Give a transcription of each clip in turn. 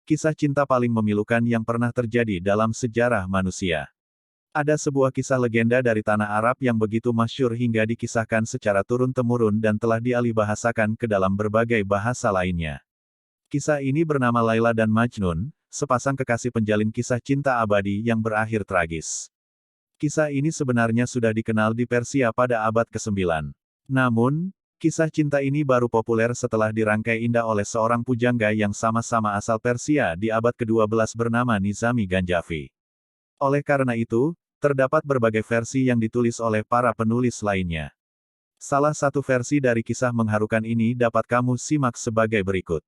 kisah cinta paling memilukan yang pernah terjadi dalam sejarah manusia. Ada sebuah kisah legenda dari tanah Arab yang begitu masyhur hingga dikisahkan secara turun-temurun dan telah dialihbahasakan ke dalam berbagai bahasa lainnya. Kisah ini bernama Laila dan Majnun, sepasang kekasih penjalin kisah cinta abadi yang berakhir tragis. Kisah ini sebenarnya sudah dikenal di Persia pada abad ke-9. Namun, kisah cinta ini baru populer setelah dirangkai indah oleh seorang pujangga yang sama-sama asal Persia di abad ke-12 bernama Nizami Ganjavi. Oleh karena itu, terdapat berbagai versi yang ditulis oleh para penulis lainnya. Salah satu versi dari kisah mengharukan ini dapat kamu simak sebagai berikut.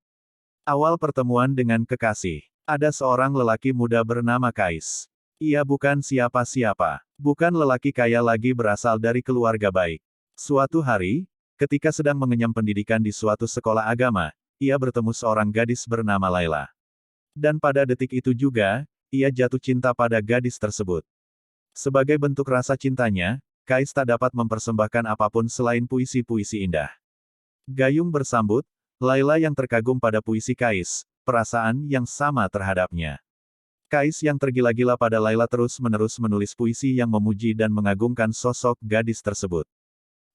Awal pertemuan dengan kekasih. Ada seorang lelaki muda bernama Kais. Ia bukan siapa-siapa. Bukan lelaki kaya lagi berasal dari keluarga baik. Suatu hari, ketika sedang mengenyam pendidikan di suatu sekolah agama, ia bertemu seorang gadis bernama Laila. Dan pada detik itu juga, ia jatuh cinta pada gadis tersebut. Sebagai bentuk rasa cintanya, Kais tak dapat mempersembahkan apapun selain puisi-puisi indah. Gayung bersambut, Laila yang terkagum pada puisi Kais, perasaan yang sama terhadapnya. Kais yang tergila-gila pada Laila terus-menerus menulis puisi yang memuji dan mengagungkan sosok gadis tersebut.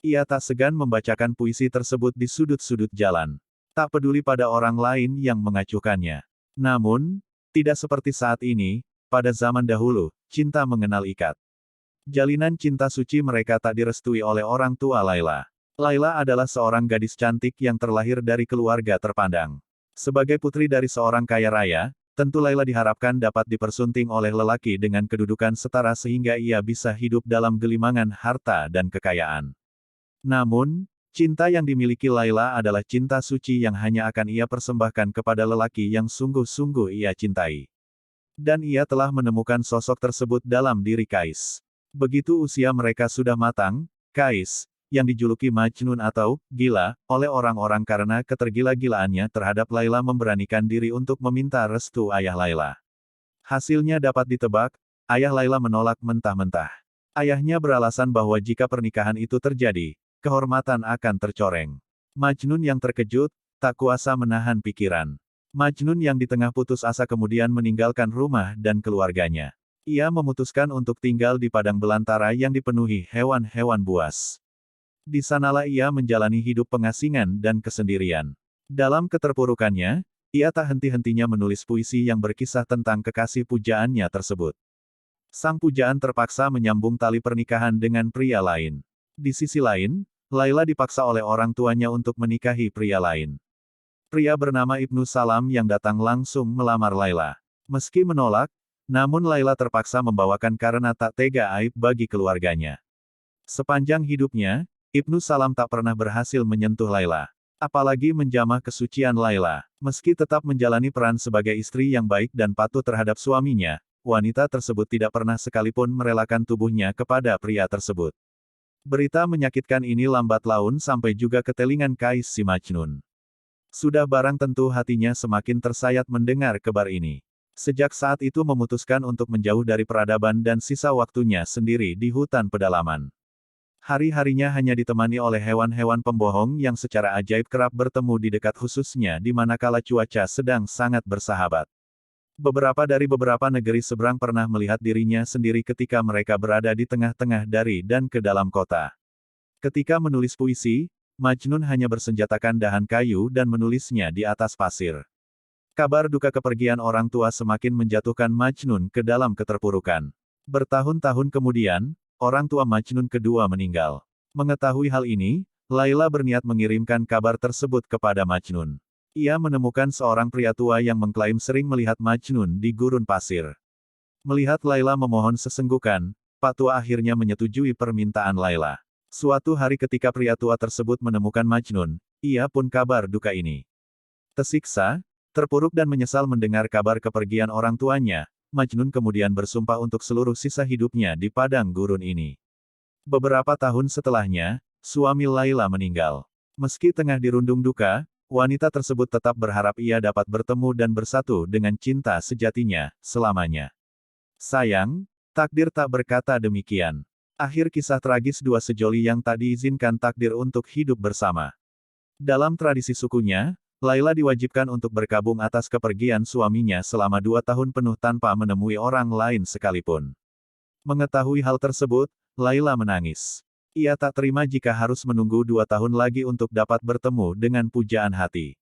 Ia tak segan membacakan puisi tersebut di sudut-sudut jalan. Tak peduli pada orang lain yang mengacuhkannya. Namun, tidak seperti saat ini, pada zaman dahulu, cinta mengenal ikat. Jalinan cinta suci mereka tak direstui oleh orang tua Laila. Laila adalah seorang gadis cantik yang terlahir dari keluarga terpandang. Sebagai putri dari seorang kaya raya, tentu Laila diharapkan dapat dipersunting oleh lelaki dengan kedudukan setara sehingga ia bisa hidup dalam gelimangan harta dan kekayaan. Namun, cinta yang dimiliki Laila adalah cinta suci yang hanya akan ia persembahkan kepada lelaki yang sungguh-sungguh ia cintai. Dan ia telah menemukan sosok tersebut dalam diri Kais. Begitu usia mereka sudah matang, Kais, yang dijuluki Majnun atau gila, oleh orang-orang karena ketergila-gilaannya terhadap Laila memberanikan diri untuk meminta restu ayah Laila. Hasilnya dapat ditebak, ayah Laila menolak mentah-mentah. Ayahnya beralasan bahwa jika pernikahan itu terjadi, kehormatan akan tercoreng. Majnun yang terkejut, tak kuasa menahan pikiran. Majnun yang di tengah putus asa kemudian meninggalkan rumah dan keluarganya. Ia memutuskan untuk tinggal di padang belantara yang dipenuhi hewan-hewan buas. Di sanalah ia menjalani hidup pengasingan dan kesendirian. Dalam keterpurukannya, ia tak henti-hentinya menulis puisi yang berkisah tentang kekasih pujaannya tersebut. Sang pujaan terpaksa menyambung tali pernikahan dengan pria lain. Di sisi lain, Laila dipaksa oleh orang tuanya untuk menikahi pria lain. Pria bernama Ibnu Salam yang datang langsung melamar Laila. Meski menolak, namun Laila terpaksa membawakan karena tak tega aib bagi keluarganya. Sepanjang hidupnya, Ibnu Salam tak pernah berhasil menyentuh Laila. Apalagi menjamah kesucian Laila. Meski tetap menjalani peran sebagai istri yang baik dan patuh terhadap suaminya, wanita tersebut tidak pernah sekalipun merelakan tubuhnya kepada pria tersebut. Berita menyakitkan ini lambat laun sampai juga ke telingan Kais si Majnun. Sudah barang tentu hatinya semakin tersayat mendengar kabar ini. Sejak saat itu memutuskan untuk menjauh dari peradaban dan sisa waktunya sendiri di hutan pedalaman. Hari-harinya hanya ditemani oleh hewan-hewan pembohong yang secara ajaib kerap bertemu di dekat khususnya di manakala cuaca sedang sangat bersahabat. Beberapa dari beberapa negeri seberang pernah melihat dirinya sendiri ketika mereka berada di tengah-tengah dari dan ke dalam kota. Ketika menulis puisi, Majnun hanya bersenjatakan dahan kayu dan menulisnya di atas pasir. Kabar duka kepergian orang tua semakin menjatuhkan Majnun ke dalam keterpurukan. Bertahun-tahun kemudian, orang tua Majnun kedua meninggal. Mengetahui hal ini, Laila berniat mengirimkan kabar tersebut kepada Majnun. Ia menemukan seorang pria tua yang mengklaim sering melihat Majnun di gurun pasir. Melihat Laila memohon sesenggukan, Pak Tua akhirnya menyetujui permintaan Laila. Suatu hari ketika pria tua tersebut menemukan Majnun, ia pun kabar duka ini. Tersiksa, terpuruk dan menyesal mendengar kabar kepergian orang tuanya, Majnun kemudian bersumpah untuk seluruh sisa hidupnya di padang gurun ini. Beberapa tahun setelahnya, suami Laila meninggal. Meski tengah dirundung duka, wanita tersebut tetap berharap ia dapat bertemu dan bersatu dengan cinta sejatinya, selamanya. Sayang, takdir tak berkata demikian. Akhir kisah tragis dua sejoli yang tak diizinkan takdir untuk hidup bersama. Dalam tradisi sukunya, Laila diwajibkan untuk berkabung atas kepergian suaminya selama 2 tahun penuh tanpa menemui orang lain sekalipun. Mengetahui hal tersebut, Laila menangis. Ia tak terima jika harus menunggu 2 tahun lagi untuk dapat bertemu dengan pujaan hati.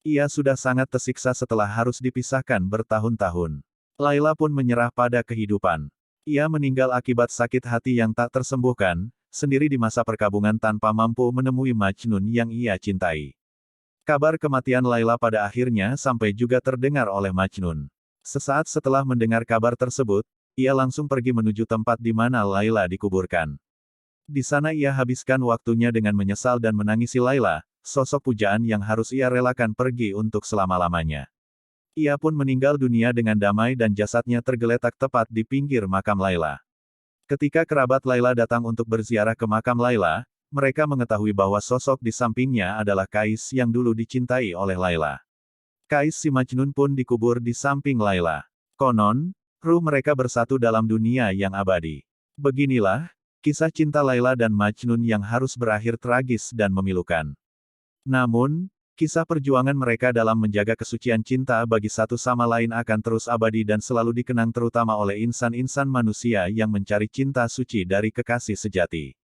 Ia sudah sangat tersiksa setelah harus dipisahkan bertahun-tahun. Laila pun menyerah pada kehidupan. Ia meninggal akibat sakit hati yang tak tersembuhkan, sendiri di masa perkabungan tanpa mampu menemui Majnun yang ia cintai. Kabar kematian Laila pada akhirnya sampai juga terdengar oleh Majnun. Sesaat setelah mendengar kabar tersebut, ia langsung pergi menuju tempat di mana Laila dikuburkan. Di sana ia habiskan waktunya dengan menyesal dan menangisi Laila, sosok pujaan yang harus ia relakan pergi untuk selama-lamanya. Ia pun meninggal dunia dengan damai dan jasadnya tergeletak tepat di pinggir makam Laila. Ketika kerabat Laila datang untuk berziarah ke makam Laila, mereka mengetahui bahwa sosok di sampingnya adalah Kais yang dulu dicintai oleh Laila. Kais si Majnun pun dikubur di samping Laila. Konon, ruh mereka bersatu dalam dunia yang abadi. Beginilah, kisah cinta Laila dan Majnun yang harus berakhir tragis dan memilukan. Namun, kisah perjuangan mereka dalam menjaga kesucian cinta bagi satu sama lain akan terus abadi dan selalu dikenang terutama oleh insan-insan manusia yang mencari cinta suci dari kekasih sejati.